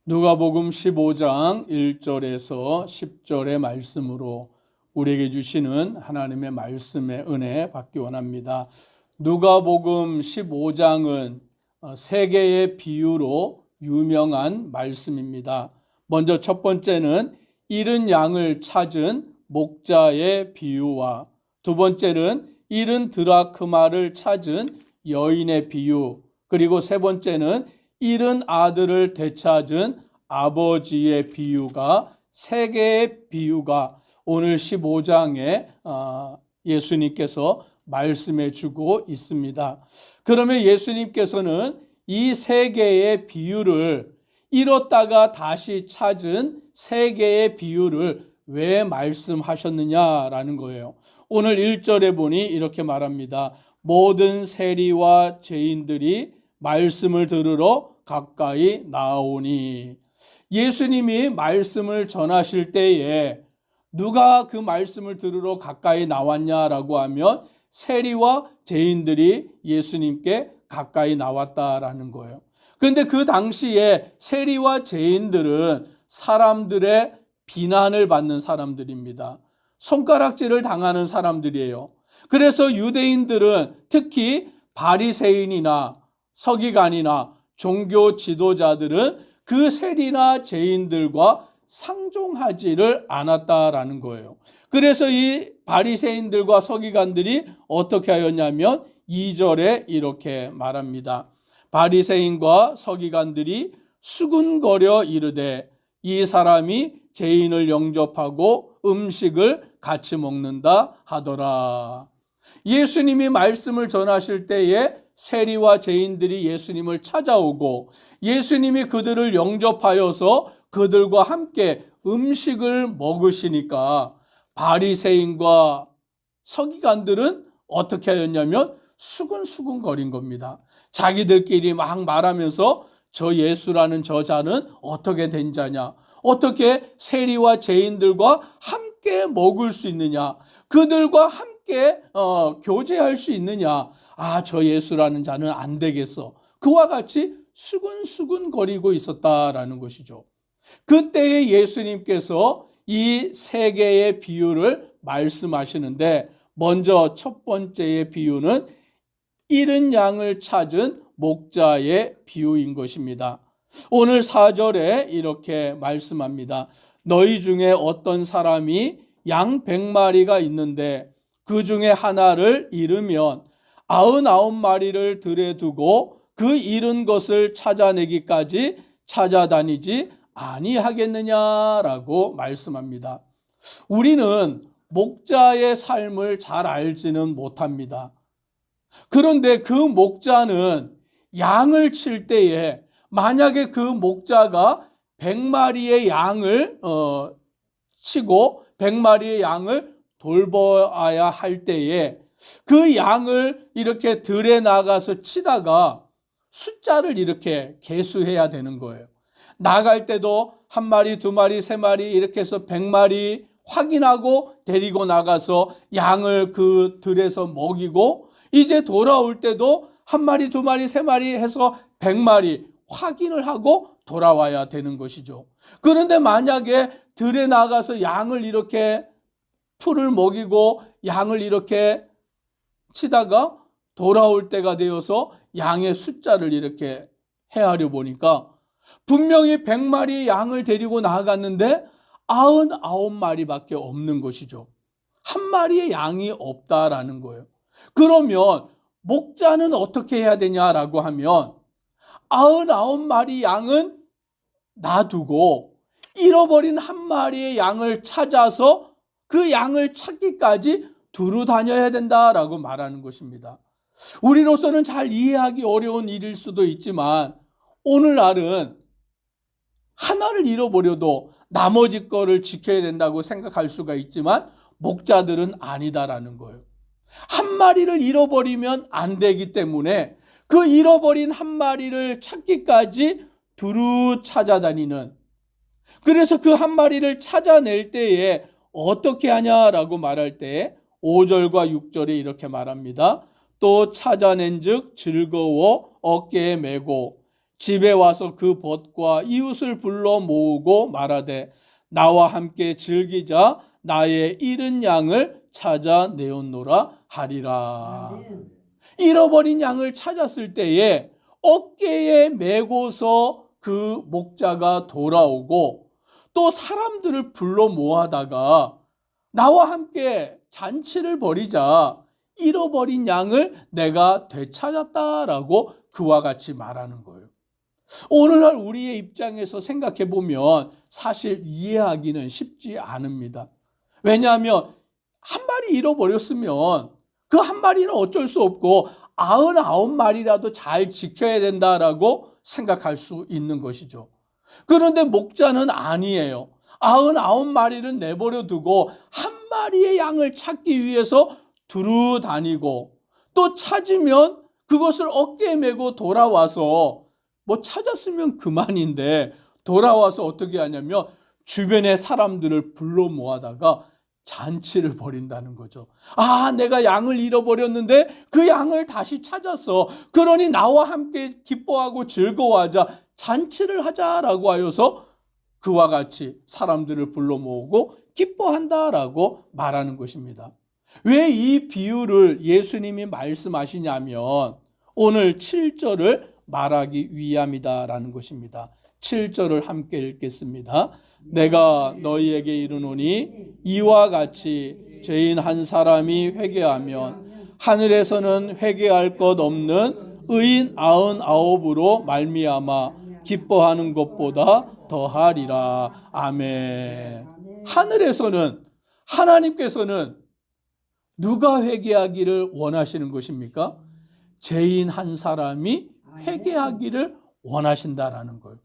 누가복음 15장 1절에서 10절의 말씀으로 우리에게 주시는 하나님의 말씀의 은혜 받기 원합니다. 누가복음 15장은 세 개의 비유로 유명한 말씀입니다. 먼저 첫 번째는 잃은 양을 찾은 목자의 비유와 두 번째는 잃은 드라크마를 찾은 여인의 비유, 그리고 세 번째는 잃은 아들을 되찾은 아버지의 비유가 세 개의 비유가 오늘 15장에 예수님께서 말씀해 주고 있습니다. 그러면 예수님께서는 이 세 개의 비유를 잃었다가 다시 찾은 세 개의 비유를 왜 말씀하셨느냐라는 거예요. 오늘 1절에 보니 이렇게 말합니다. 모든 세리와 죄인들이 말씀을 들으러 가까이 나오니. 예수님이 말씀을 전하실 때에 누가 그 말씀을 들으러 가까이 나왔냐라고 하면 세리와 죄인들이 예수님께 가까이 나왔다라는 거예요. 그런데 그 당시에 세리와 죄인들은 사람들의 비난을 받는 사람들입니다. 손가락질을 당하는 사람들이에요. 그래서 유대인들은 특히 바리새인이나 서기관이나 종교 지도자들은 그 세리나 죄인들과 상종하지를 않았다라는 거예요. 그래서 이 바리새인들과 서기관들이 어떻게 하였냐면 2절에 이렇게 말합니다. 바리새인과 서기관들이 수군거려 이르되 이 사람이 죄인을 영접하고 음식을 같이 먹는다 하더라. 예수님이 말씀을 전하실 때에 세리와 죄인들이 예수님을 찾아오고 예수님이 그들을 영접하여서 그들과 함께 음식을 먹으시니까 바리새인과 서기관들은 어떻게 하였냐면 수근수근거린 겁니다. 자기들끼리 막 말하면서 저 예수라는 저 자는 어떻게 된 자냐, 어떻게 세리와 죄인들과 함께 먹을 수 있느냐, 그들과 함께 교제할 수 있느냐, 저 예수라는 자는 안 되겠어. 그와 같이 수근수근거리고 있었다라는 것이죠. 그때에 예수님께서 이 세 개의 비유를 말씀하시는데 먼저 첫 번째의 비유는 잃은 양을 찾은 목자의 비유인 것입니다. 오늘 4절에 이렇게 말씀합니다. 너희 중에 어떤 사람이 양 100마리가 있는데 그 중에 하나를 잃으면 99마리를 들에 두고 그 잃은 것을 찾아내기까지 찾아다니지 아니하겠느냐라고 말씀합니다. 우리는 목자의 삶을 잘 알지는 못합니다. 그런데 그 목자는 양을 칠 때에 만약에 그 목자가 100마리의 양을 치고 100마리의 양을 돌봐야 할 때에 그 양을 이렇게 들에 나가서 치다가 숫자를 이렇게 계수해야 되는 거예요. 나갈 때도 1마리, 2마리, 3마리 이렇게 해서 100마리 확인하고 데리고 나가서 양을 그 들에서 먹이고 이제 돌아올 때도 1마리, 2마리, 3마리 해서 100마리 확인을 하고 돌아와야 되는 것이죠. 그런데 만약에 들에 나가서 양을 이렇게 풀을 먹이고 양을 이렇게 치다가 돌아올 때가 되어서 양의 숫자를 이렇게 헤아려 보니까 분명히 100마리의 양을 데리고 나갔는데 99마리밖에 없는 것이죠. 한 마리의 양이 없다라는 거예요. 그러면 목자는 어떻게 해야 되냐라고 하면 99마리 양은 놔두고 잃어버린 한 마리의 양을 찾아서 그 양을 찾기까지 두루 다녀야 된다라고 말하는 것입니다. 우리로서는 잘 이해하기 어려운 일일 수도 있지만 오늘날은 하나를 잃어버려도 나머지 거를 지켜야 된다고 생각할 수가 있지만 목자들은 아니다라는 거예요. 한 마리를 잃어버리면 안 되기 때문에 그 잃어버린 한 마리를 찾기까지 두루 찾아다니는, 그래서 그 한 마리를 찾아낼 때에 어떻게 하냐라고 말할 때 5절과 6절에 이렇게 말합니다. 또 찾아낸 즉 즐거워 어깨에 메고 집에 와서 그 벗과 이웃을 불러 모으고 말하되 나와 함께 즐기자 나의 잃은 양을 찾아내었노라 하리라. 잃어버린 양을 찾았을 때에 어깨에 메고서 그 목자가 돌아오고 또 사람들을 불러 모아다가 나와 함께 잔치를 벌이자 잃어버린 양을 내가 되찾았다라고 그와 같이 말하는 거예요. 오늘날 우리의 입장에서 생각해 보면 사실 이해하기는 쉽지 않습니다. 왜냐하면 한 마리 잃어버렸으면 그 한 마리는 어쩔 수 없고 99마리라도 잘 지켜야 된다라고 생각할 수 있는 것이죠. 그런데 목자는 아니에요. 99마리를 내버려 두고 한 마리의 양을 찾기 위해서 두루 다니고 또 찾으면 그것을 어깨에 메고 돌아와서 찾았으면 그만인데 돌아와서 어떻게 하냐면 주변의 사람들을 불러 모아다가 잔치를 벌인다는 거죠. 내가 양을 잃어버렸는데 그 양을 다시 찾았어. 그러니 나와 함께 기뻐하고 즐거워하자. 잔치를 하자라고 하여서 그와 같이 사람들을 불러 모으고 기뻐한다라고 말하는 것입니다. 왜 이 비유를 예수님이 말씀하시냐면 오늘 7절을 말하기 위함이다라는 것입니다. 7절을 함께 읽겠습니다. 내가 너희에게 이르노니 이와 같이 죄인 한 사람이 회개하면 하늘에서는 회개할 것 없는 의인 99으로 말미암아 기뻐하는 것보다 더하리라. 아멘. 하늘에서는 하나님께서는 누가 회개하기를 원하시는 것입니까? 죄인 한 사람이 회개하기를 원하신다라는 거예요.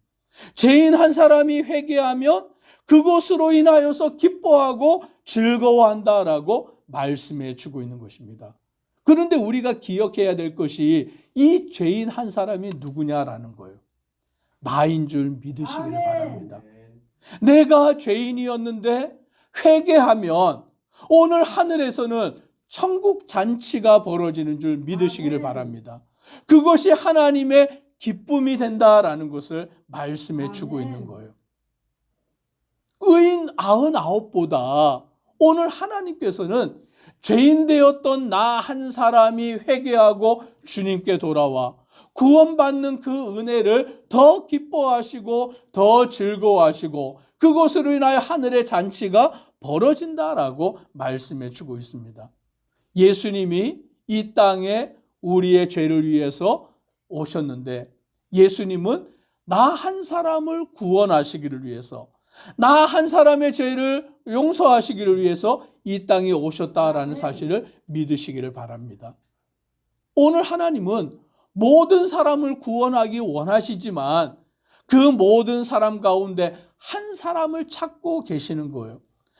죄인 한 사람이 회개하면 그것으로 인하여서 기뻐하고 즐거워한다라고 말씀해 주고 있는 것입니다. 그런데 우리가 기억해야 될 것이 이 죄인 한 사람이 누구냐라는 거예요. 나인 줄 믿으시기를 바랍니다. 내가 죄인이었는데 회개하면 오늘 하늘에서는 천국 잔치가 벌어지는 줄 믿으시기를 바랍니다. 그것이 하나님의 기쁨이 된다라는 것을 말씀해 주고 있는 거예요. 의인 99보다 오늘 하나님께서는 죄인 되었던 나 한 사람이 회개하고 주님께 돌아와 구원받는 그 은혜를 더 기뻐하시고 더 즐거워하시고 그것으로 인하여 하늘의 잔치가 벌어진다라고 말씀해 주고 있습니다. 예수님이 이 땅에 우리의 죄를 위해서 오셨는데 예수님은 나 한 사람을 구원하시기를 위해서 나 한 사람의 죄를 용서하시기를 위해서 이 땅에 오셨다라는 사실을 믿으시기를 바랍니다. 오늘 하나님은 모든 사람을 구원하기 원하시지만 그 모든 사람 가운데 한 사람을 찾고 계시는 거예요.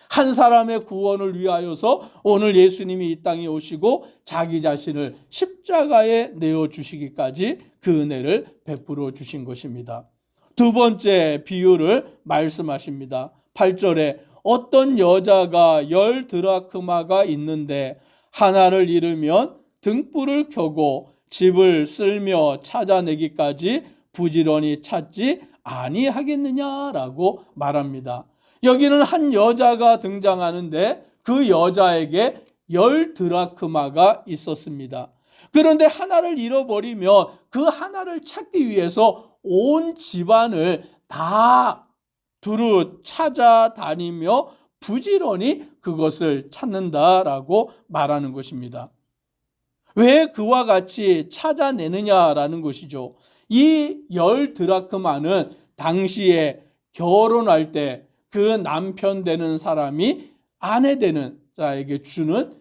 한 사람의 구원을 위하여서 오늘 예수님이 이 땅에 오시고 자기 자신을 십자가에 내어주시기까지 그 은혜를 베풀어 주신 것입니다. 두 번째 비유를 말씀하십니다. 8절에 어떤 여자가 10 드라크마가 있는데 하나를 잃으면 등불을 켜고 집을 쓸며 찾아내기까지 부지런히 찾지 아니하겠느냐라고 말합니다. 여기는 한 여자가 등장하는데 그 여자에게 10 드라크마가 있었습니다. 그런데 하나를 잃어버리면 그 하나를 찾기 위해서 온 집안을 다 두루 찾아다니며 부지런히 그것을 찾는다라고 말하는 것입니다. 왜 그와 같이 찾아내느냐라는 것이죠. 이 10 드라크마는 당시에 결혼할 때 그 남편 되는 사람이 아내 되는 자에게 주는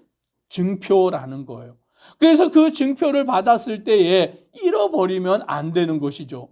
증표라는 거예요. 그래서 그 증표를 받았을 때에 잃어버리면 안 되는 것이죠.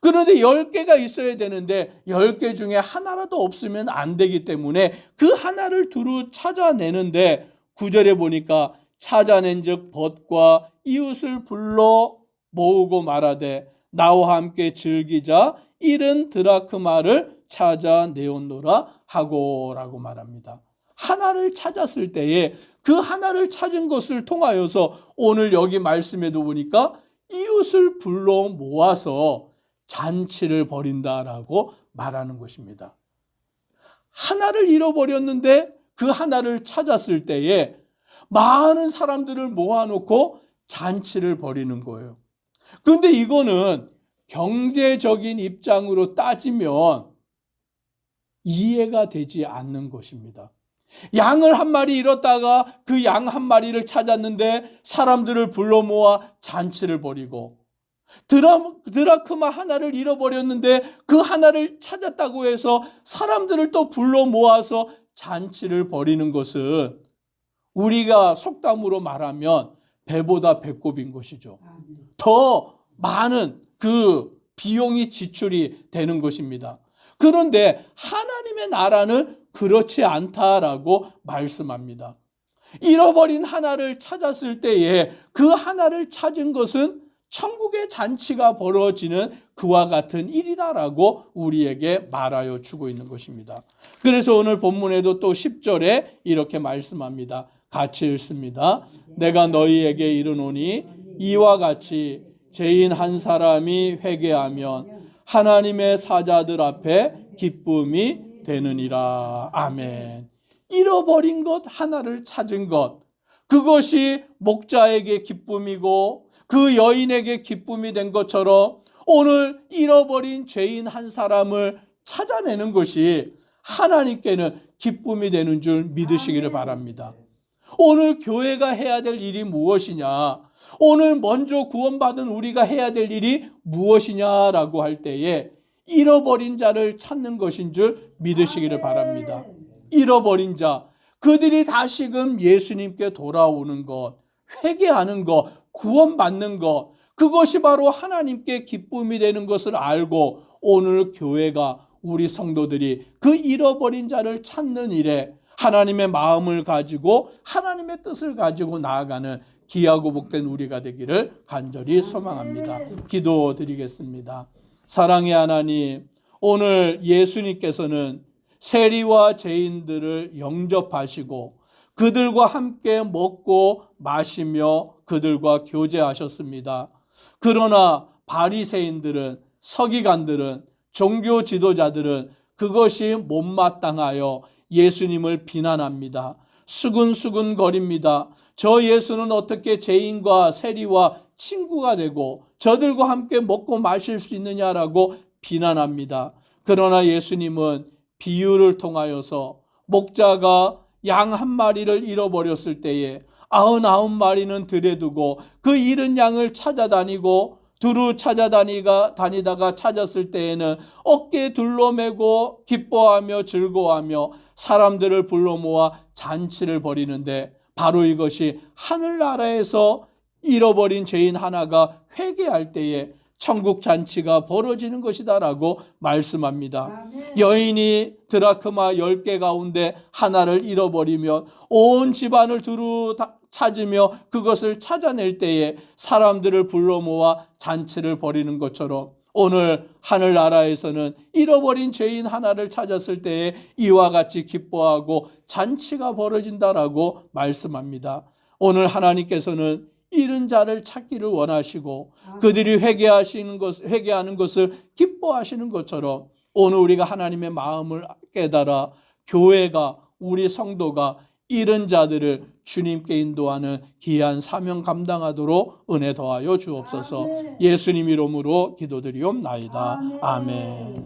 그런데 10개가 있어야 되는데 10개 중에 하나라도 없으면 안 되기 때문에 그 하나를 두루 찾아내는데 9절에 보니까 찾아낸 즉 벗과 이웃을 불러 모으고 말하되 나와 함께 즐기자 잃은 드라크마를 찾아내었노라 하고라고 말합니다. 하나를 찾았을 때에 그 하나를 찾은 것을 통하여서 오늘 여기 말씀에도 보니까 이웃을 불러 모아서 잔치를 벌인다라고 말하는 것입니다. 하나를 잃어버렸는데 그 하나를 찾았을 때에 많은 사람들을 모아놓고 잔치를 벌이는 거예요. 그런데 이거는 경제적인 입장으로 따지면 이해가 되지 않는 것입니다. 양을 한 마리 잃었다가 그 양 한 마리를 찾았는데 사람들을 불러 모아 잔치를 벌이고, 드라크마 하나를 잃어버렸는데 그 하나를 찾았다고 해서 사람들을 또 불러 모아서 잔치를 벌이는 것은 우리가 속담으로 말하면 배보다 배꼽인 것이죠. 더 많은 그 비용이 지출이 되는 것입니다. 그런데 하나님의 나라는 그렇지 않다라고 말씀합니다. 잃어버린 하나를 찾았을 때에 그 하나를 찾은 것은 천국의 잔치가 벌어지는 그와 같은 일이다라고 우리에게 말하여 주고 있는 것입니다. 그래서 오늘 본문에도 또 10절에 이렇게 말씀합니다. 같이 읽습니다. 내가 너희에게 이르노니 이와 같이 죄인 한 사람이 회개하면 하나님의 사자들 앞에 기쁨이 되느니라. 아멘. 잃어버린 것 하나를 찾은 것, 그것이 목자에게 기쁨이고 그 여인에게 기쁨이 된 것처럼 오늘 잃어버린 죄인 한 사람을 찾아내는 것이 하나님께는 기쁨이 되는 줄 믿으시기를 바랍니다. 오늘 교회가 해야 될 일이 무엇이냐, 오늘 먼저 구원받은 우리가 해야 될 일이 무엇이냐라고 할 때에 잃어버린 자를 찾는 것인 줄 믿으시기를 바랍니다. 잃어버린 자, 그들이 다시금 예수님께 돌아오는 것, 회개하는 것, 구원받는 것, 그것이 바로 하나님께 기쁨이 되는 것을 알고 오늘 교회가, 우리 성도들이 그 잃어버린 자를 찾는 일에 하나님의 마음을 가지고 하나님의 뜻을 가지고 나아가는 귀하고 복된 우리가 되기를 간절히 소망합니다. 기도드리겠습니다. 사랑의 하나님, 오늘 예수님께서는 세리와 죄인들을 영접하시고 그들과 함께 먹고 마시며 그들과 교제하셨습니다. 그러나 바리새인들은, 서기관들은, 종교 지도자들은 그것이 못마땅하여 예수님을 비난합니다. 수근수근 거립니다. 저 예수는 어떻게 죄인과 세리와 친구가 되고 저들과 함께 먹고 마실 수 있느냐라고 비난합니다. 그러나 예수님은 비유를 통하여서 목자가 양 한 마리를 잃어버렸을 때에 99마리는 들에 두고 그 잃은 양을 찾아다니고 두루 다니다가 찾았을 때에는 어깨에 둘러매고 기뻐하며 즐거워하며 사람들을 불러 모아 잔치를 벌이는데, 바로 이것이 하늘나라에서 잃어버린 죄인 하나가 회개할 때에 천국 잔치가 벌어지는 것이다라고 말씀합니다. 아멘. 여인이 드라크마 10개 가운데 하나를 잃어버리면 온 집안을 두루 찾으며 그것을 찾아낼 때에 사람들을 불러 모아 잔치를 벌이는 것처럼 오늘 하늘나라에서는 잃어버린 죄인 하나를 찾았을 때에 이와 같이 기뻐하고 잔치가 벌어진다라고 말씀합니다. 오늘 하나님께서는 잃은 자를 찾기를 원하시고 그들이 회개하는 것을 기뻐하시는 것처럼 오늘 우리가 하나님의 마음을 깨달아 교회가, 우리 성도가 잃은 자들을 주님께 인도하는 귀한 사명 감당하도록 은혜 더하여 주옵소서. 예수님 이름으로 기도드리옵나이다. 아멘.